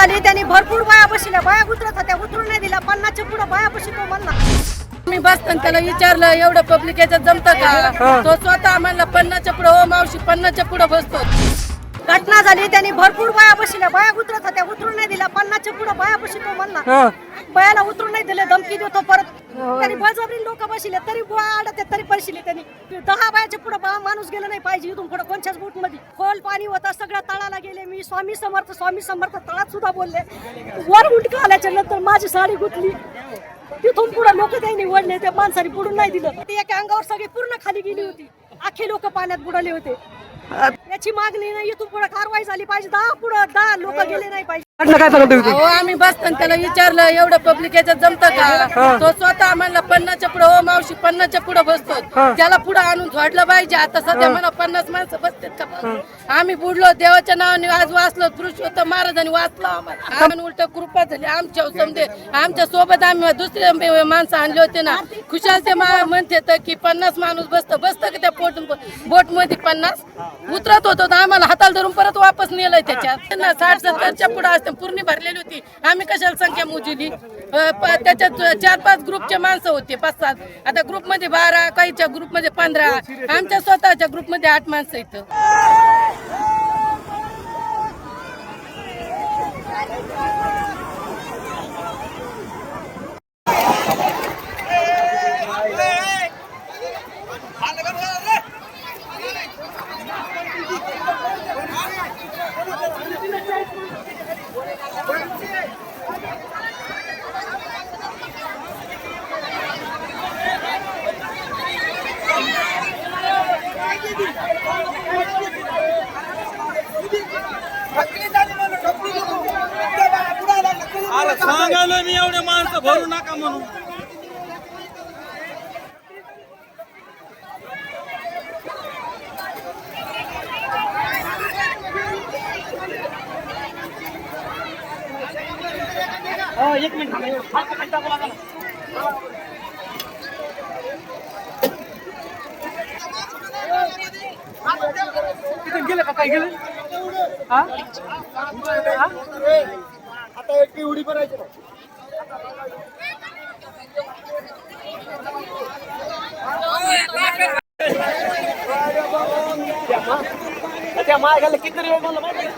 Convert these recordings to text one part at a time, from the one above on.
झाली त्यांनी भरपूर बाया बसल्या, बाया उतरत होत्या, उतरून नाही दिला. 50च्या पुढे बाया बसली तो म्हणला. मी बसताना त्याला विचारलं एवढं पब्लिक याच्यात जमतं का? तो स्वतः म्हणला 50च्या पुढे. हो मावशी 50च्या पुढे बसतो. घटना झाली त्यांनी भरपूर बाया बसल्या, बाया उतरत होत्या, उतरून नाही दिला. 50च्या पुढे बाया बसली तो म्हणला. बायाला उतरून नाही दिले, धमकी देतो परत. त्यांनी बळजबरी लोक बसले तरी बाया अडत तरी पैसे त्यांनी 10 बायाच्या पुढे माणूस गेला नाही पाहिजे. इथून पुढे कोणत्याच बोट मध्ये खोल पाणी होतं, सगळ्या तळाला गेले. मी स्वामी समर्थ तळात सुद्धा बोलले. वर उलट आल्याच्या नंतर माझी साडी गुतली. तिथून पुढे लोक त्यांनी निवडले, त्या माणसाने बुडून नाही दिलं. ती एका अंगावर सगळी पूर्ण खाली गेली होती. अख्खे लोक पाण्यात बुडाले होते. याची मागणी नाही, इथून पुढे कारवाई झाली पाहिजे. 10 लोक गेले नाही पाहिजे. हो आम्ही बसताना त्याला विचारलं एवढं पब्लिक याच्यात जमतं का? तो स्वतः म्हणला 50च्या पुढे. हो मावशी 50च्या पुढे बसतो. त्याला पुढे आणून झोडलं पाहिजे. आता सध्या म्हणा 50 माणसं बसतात का? आम्ही बुडलो, देवाच्या नावाने आज वाचलो. पुरुषोत्तम महाराजांनी वाचलो आम्हाला. आम्ही उलट कृपा झाली आमच्या समजे. आमच्या सोबत आम्ही दुसरे माणसं आणले होते ना. खुशाल ते म्हणते की 50 माणूस बसतं का त्या बोट मध्ये 50 उतरत होतो तर आम्हाला हाताला धरून परत वापस नेलंय त्याच्यात. 60-70च्या पुढे असते पूर्ण भरलेली होती. आम्ही कशाला संख्या मोजली? त्याच्यात 4-5 ग्रुपचे माणसं होते, 5-7. आता ग्रुपमध्ये 12, काहीच्या ग्रुपमध्ये 15, आमच्या स्वतःच्या ग्रुपमध्ये 8 माणसं इथं. सांगायला मी एवढे माणसं भरू नका म्हणून. एक मिनिट गेलं का? काय गेलं? आता एक उडी करायची ना. त्या मागायला किती वेळ बोलला माहिती आहे?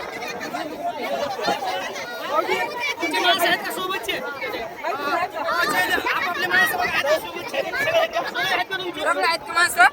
सोबतचे आपापले माणसं आहेत का माणसं?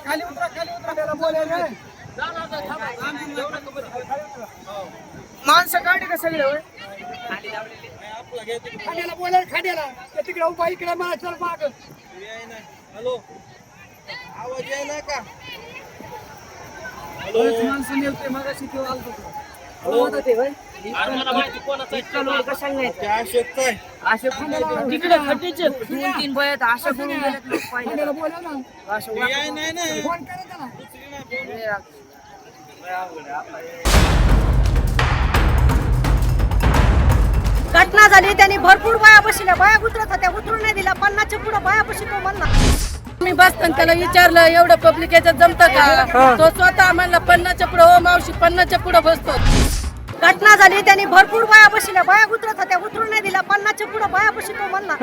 खाली उतरा त्याला बोलायला माणसं काढली का सगळे? खाड्याला बोलायला, खाड्याला तिकडे उभा, इकडे मला चल माग. हॅलो, आवाज यायला का? माणसं नेलते मगाशी किंवा आलतो तिकडे खड्डीचे 2-3 बयत अशा बोलून गेलेत लोक. पाहिजे बोला ना. फोन करायचा ना. घटना झाली त्यांनी भरपूर बाया बसल्या, बाया उतरत होत्या, उतरून नाही दिला. 50च्या पुढे बाया बसली तो म्हणला. आम्ही बसताना त्याला विचारलं एवढं पब्लिक याच्यात जमतं का तो स्वतः म्हणला 50च्या पुढे हो मावशी 50च्या पुढे बसतो. घटना झाली त्यांनी भरपूर बाया बसल्या बाया उतरत होत्या उतरून नाही दिला 50च्या पुढे बाया बसतो म्हणला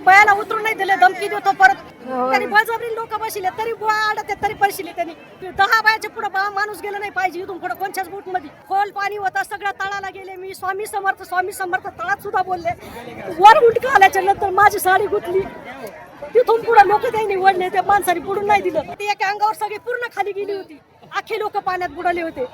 बायाला उतरून नाही दिले धमकी देतो परत त्यांनी बळजबरी लोक बसले तरी बुवा अडत तरी पैसे त्यांनी 10 बायाच्या पुढे माणूस गेला नाही पाहिजे इथून पुढे कोणत्याच बोट मध्ये खोल पाणी होतं सगळ्या तळाला गेले मी स्वामी समर्थ तळात सुद्धा बोलले वर उलट आल्याच्या नंतर माझी साडी गुतली तिथून पुढे लोक त्यांनी ओढले त्या माणसाने बुडून नाही दिलं ती एका अंगावर सगळी पूर्ण खाली गेली होती अख्खे लोक पाण्यात बुडाले होते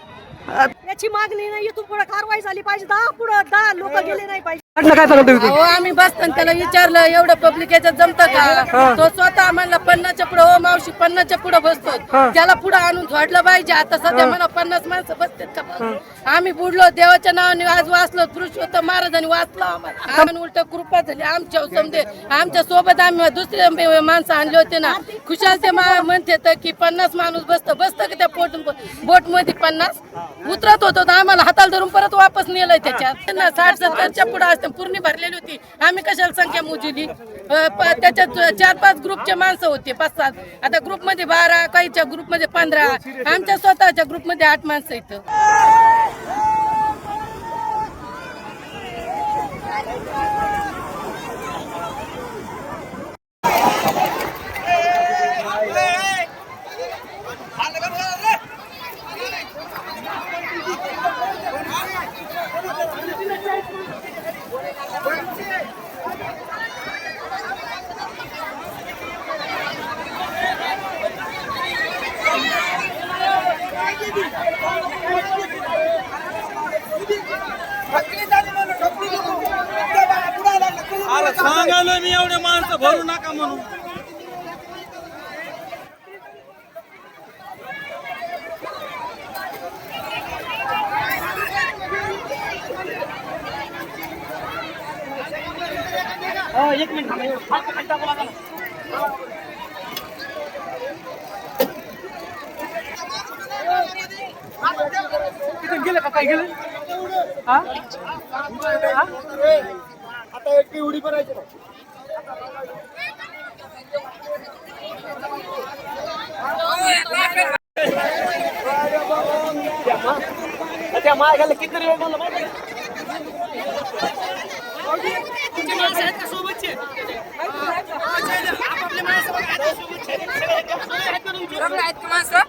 याची मागणी नाही इथून पुढे कारवाई झाली पाहिजे 10 लोक गेले नाही पाहिजे. आम्ही बसताना त्याला विचारलं एवढं पब्लिक याच्यात जमतं का तो स्वतः म्हणला 50च्या पुढे हो मावशी 50च्या पुढे बसतो त्याला पुढे आणून झोडलं पाहिजे. आता सध्या म्हणा 50 माणसं बसतात का आम्ही बुडलो देवाच्या नावाने आज वाचलो पुरुषोत्तम महाराजांनी वाचलो आम्हाला उलट कृपा झाली आमच्या समजे आमच्या सोबत आम्ही दुसरे माणसं आणले होते ना खुशाल ते म्हणते की 50 माणूस बसतं का त्या बोट मध्ये 50 उतरत होतो आम्हाला हाताला धरून परत वापस नेलंय त्याच्यात 60-70च्या पुढे असते पूर्ण भरलेली होती आम्ही कशाला संख्या मोजली त्याच्यात 4-5 ग्रुपचे माणसं होते 5-7 आता ग्रुप मध्ये 12 काहीच्या ग्रुप मध्ये 15 आमच्या स्वतःच्या ग्रुप मध्ये 8 माणसं इथं. सांगालोय मी एवढे माणसं भरू नका म्हणून. एक मिनिट गेलं का काय गेलं आता एक उडी करायची त्या मागायला किती वेळ बोलला माहिती सोबतचे आपापले माणसं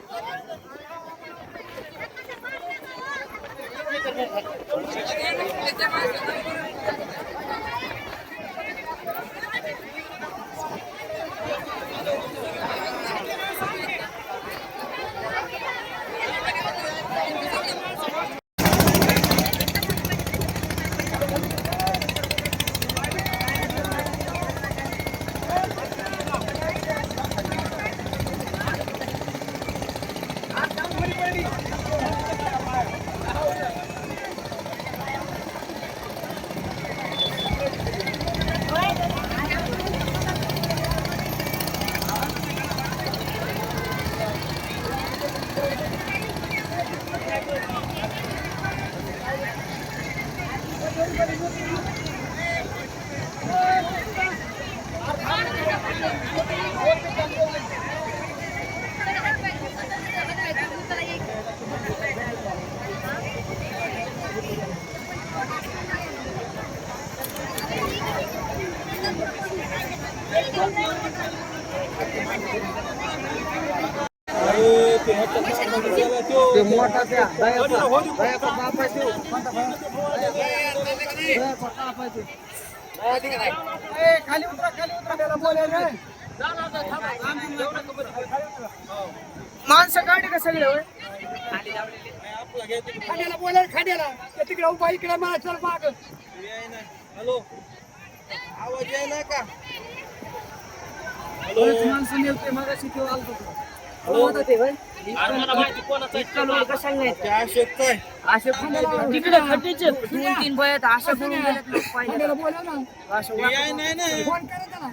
खाली उतरा बोलाय रे माणसं काढे का सगळे खाड्याला बोलाय खाड्याला तिकडे उभा इकडे मला चल माग हॅलो आवाज यायला का माणसं नेलते मगाशी तो आलतो तिकडे खड्डेचे 2-3 बयत अशा बोलून गेलेत लोक पाहिजे बोला ना फोन करा ना